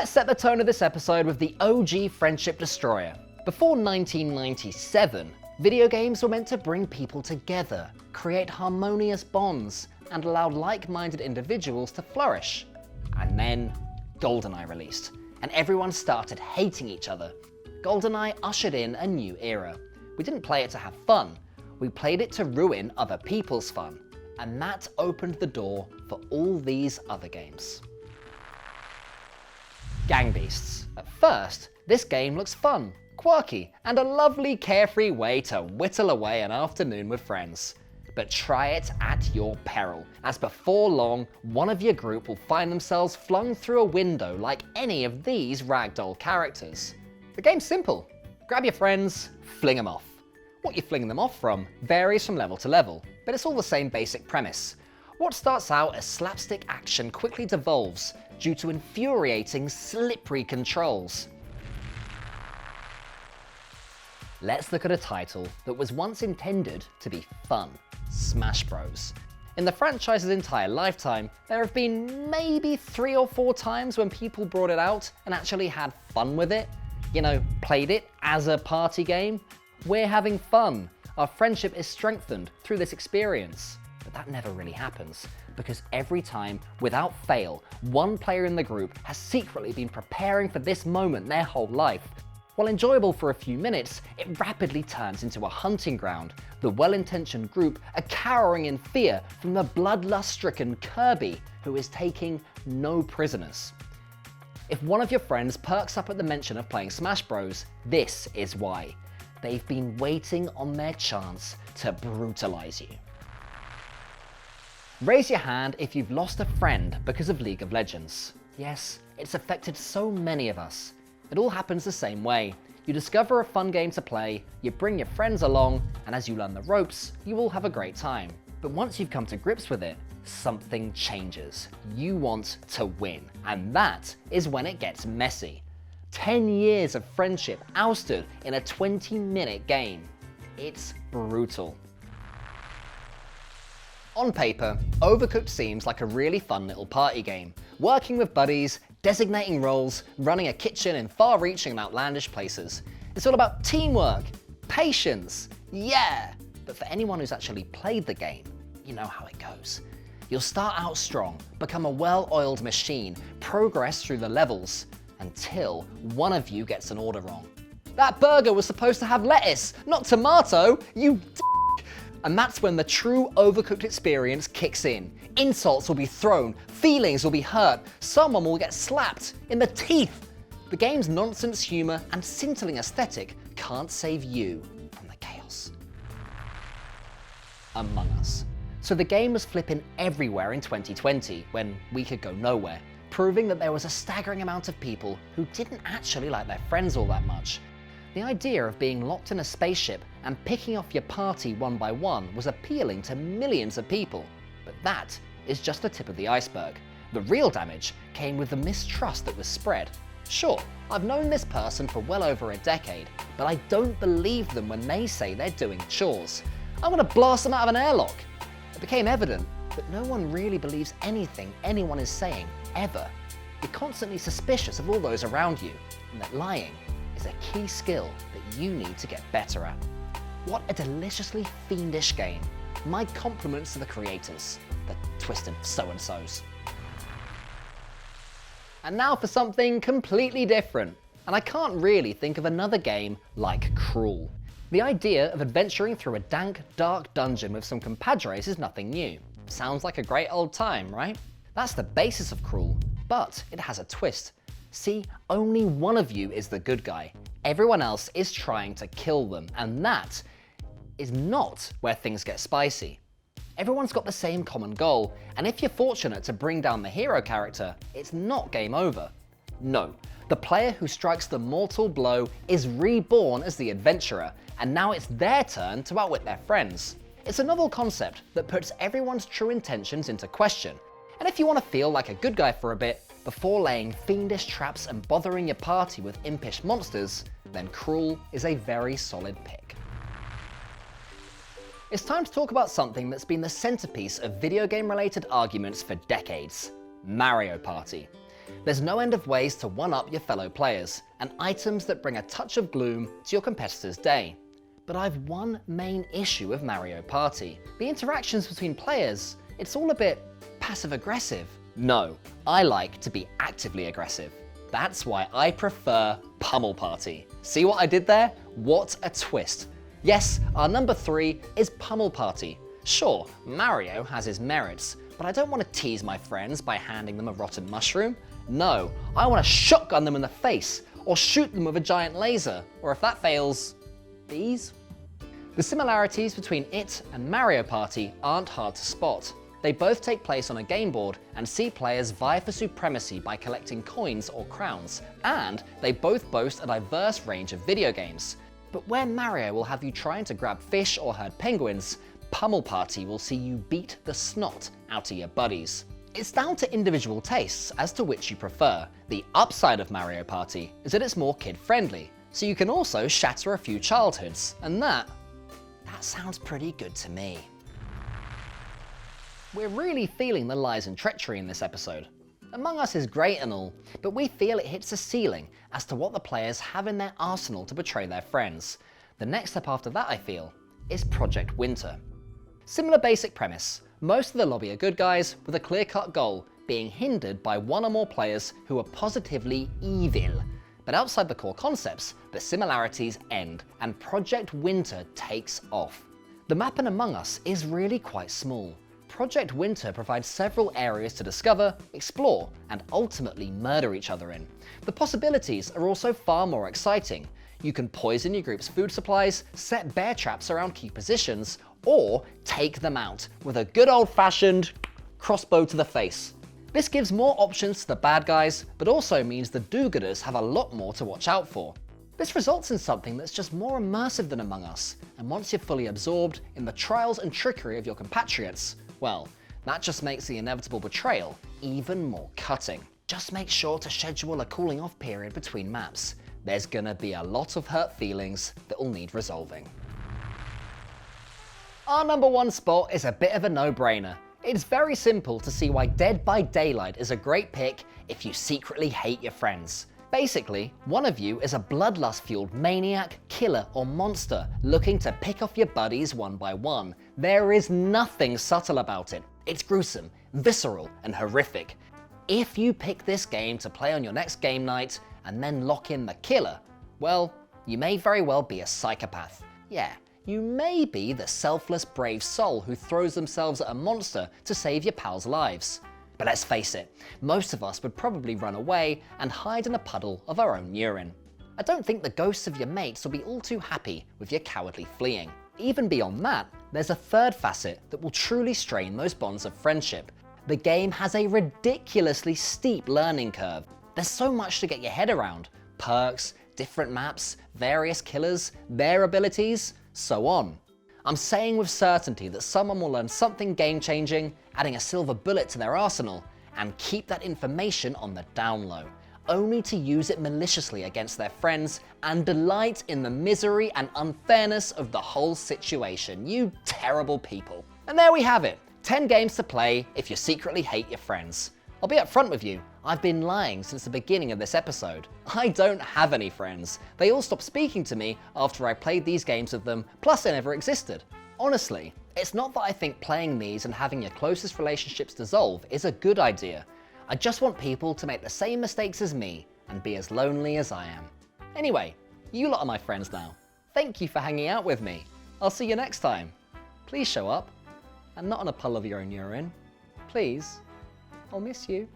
Let's set the tone of this episode with the OG friendship destroyer. Before 1997, video games were meant to bring people together, create harmonious bonds, and allow like-minded individuals to flourish. And then Goldeneye released, and everyone started hating each other. Goldeneye ushered in a new era. We didn't play it to have fun, we played it to ruin other people's fun. And that opened the door for all these other games. Gang Beasts. At first, this game looks fun, quirky, and a lovely carefree way to whittle away an afternoon with friends. But try it at your peril, as before long, one of your group will find themselves flung through a window like any of these ragdoll characters. The game's simple. Grab your friends, fling them off. What you're flinging them off from varies from level to level, but it's all the same basic premise. What starts out as slapstick action quickly devolves due to infuriating, slippery controls. Let's look at a title that was once intended to be fun: Smash Bros. In the franchise's entire lifetime, there have been maybe 3 or 4 times when people brought it out and actually had fun with it. You know, played it as a party game. We're having fun. Our friendship is strengthened through this experience. But that never really happens, because every time, without fail, one player in the group has secretly been preparing for this moment their whole life. While enjoyable for a few minutes, it rapidly turns into a hunting ground, the well-intentioned group are cowering in fear from the bloodlust-stricken Kirby, who is taking no prisoners. If one of your friends perks up at the mention of playing Smash Bros, this is why. They've been waiting on their chance to brutalize you. Raise your hand if you've lost a friend because of League of Legends. Yes, it's affected so many of us. It all happens the same way. You discover a fun game to play, you bring your friends along, and as you learn the ropes, you will have a great time. But once you've come to grips with it, something changes. You want to win, and that is when it gets messy. 10 years of friendship ousted in a 20-minute game. It's brutal. On paper, Overcooked seems like a really fun little party game. Working with buddies, designating roles, running a kitchen in far-reaching and outlandish places. It's all about teamwork, patience, yeah! But for anyone who's actually played the game, you know how it goes. You'll start out strong, become a well-oiled machine, progress through the levels, until one of you gets an order wrong. That burger was supposed to have lettuce, not tomato, you d***. And that's when the true Overcooked experience kicks in. Insults will be thrown, feelings will be hurt, someone will get slapped in the teeth. The game's nonsense humor and scintillating aesthetic can't save you from the chaos. Among Us. So the game was flipping everywhere in 2020 when we could go nowhere, proving that there was a staggering amount of people who didn't actually like their friends all that much. The idea of being locked in a spaceship and picking off your party one by one was appealing to millions of people. But that is just the tip of the iceberg. The real damage came with the mistrust that was spread. Sure, I've known this person for well over a decade, but I don't believe them when they say they're doing chores. I'm gonna blast them out of an airlock. It became evident that no one really believes anything anyone is saying, ever. You're constantly suspicious of all those around you, and that lying is a key skill that you need to get better at. What a deliciously fiendish game. My compliments to the creators, the twisted so-and-sos. And now for something completely different. And I can't really think of another game like Cruel. The idea of adventuring through a dank, dark dungeon with some compadres is nothing new. Sounds like a great old time, right? That's the basis of Cruel, but it has a twist. See, only one of you is the good guy. Everyone else is trying to kill them, and that is not where things get spicy. Everyone's got the same common goal, and if you're fortunate to bring down the hero character, it's not game over. No, the player who strikes the mortal blow is reborn as the adventurer, and now it's their turn to outwit their friends. It's a novel concept that puts everyone's true intentions into question, and if you want to feel like a good guy for a bit, before laying fiendish traps and bothering your party with impish monsters, then Cruel is a very solid pick. It's time to talk about something that's been the centerpiece of video game related arguments for decades: Mario Party. There's no end of ways to one-up your fellow players, and items that bring a touch of gloom to your competitor's day. But I've one main issue with Mario Party. The interactions between players, it's all a bit passive-aggressive. No, I like to be actively aggressive. That's why I prefer Pummel Party. See what I did there? What a twist. Yes, our number 3 is Pummel Party. Sure, Mario has his merits, but I don't want to tease my friends by handing them a rotten mushroom. No, I want to shotgun them in the face, or shoot them with a giant laser, or if that fails, bees? The similarities between it and Mario Party aren't hard to spot. They both take place on a game board and see players vie for supremacy by collecting coins or crowns, and they both boast a diverse range of video games. But where Mario will have you trying to grab fish or herd penguins, Pummel Party will see you beat the snot out of your buddies. It's down to individual tastes as to which you prefer. The upside of Mario Party is that it's more kid-friendly, so you can also shatter a few childhoods, and that sounds pretty good to me. We're really feeling the lies and treachery in this episode. Among Us is great and all, but we feel it hits a ceiling as to what the players have in their arsenal to betray their friends. The next step after that, I feel, is Project Winter. Similar basic premise. Most of the lobby are good guys with a clear-cut goal, being hindered by one or more players who are positively evil. But outside the core concepts, the similarities end and Project Winter takes off. The map in Among Us is really quite small. Project Winter provides several areas to discover, explore, and ultimately murder each other in. The possibilities are also far more exciting. You can poison your group's food supplies, set bear traps around key positions, or take them out with a good old-fashioned crossbow to the face. This gives more options to the bad guys, but also means the do-gooders have a lot more to watch out for. This results in something that's just more immersive than Among Us, and once you're fully absorbed in the trials and trickery of your compatriots, well, that just makes the inevitable betrayal even more cutting. Just make sure to schedule a cooling off period between maps. There's gonna be a lot of hurt feelings that will need resolving. Our number 1 spot is a bit of a no-brainer. It's very simple to see why Dead by Daylight is a great pick if you secretly hate your friends. Basically, one of you is a bloodlust-fueled maniac, killer, or monster looking to pick off your buddies one by one. There is nothing subtle about it. It's gruesome, visceral, and horrific. If you pick this game to play on your next game night and then lock in the killer, well, you may very well be a psychopath. Yeah, you may be the selfless, brave soul who throws themselves at a monster to save your pals' lives. But let's face it, most of us would probably run away and hide in a puddle of our own urine. I don't think the ghosts of your mates will be all too happy with your cowardly fleeing. Even beyond that, there's a third facet that will truly strain those bonds of friendship. The game has a ridiculously steep learning curve. There's so much to get your head around. Perks, different maps, various killers, their abilities, so on. I'm saying with certainty that someone will learn something game-changing, adding a silver bullet to their arsenal, and keep that information on the down low, only to use it maliciously against their friends and delight in the misery and unfairness of the whole situation. You terrible people. And there we have it, 10 games to play if you secretly hate your friends. I'll be upfront with you, I've been lying since the beginning of this episode. I don't have any friends. They all stopped speaking to me after I played these games with them, plus they never existed. Honestly, it's not that I think playing these and having your closest relationships dissolve is a good idea. I just want people to make the same mistakes as me and be as lonely as I am. Anyway, you lot are my friends now. Thank you for hanging out with me. I'll see you next time. Please show up, and not on a puddle of your own urine. Please. I'll miss you.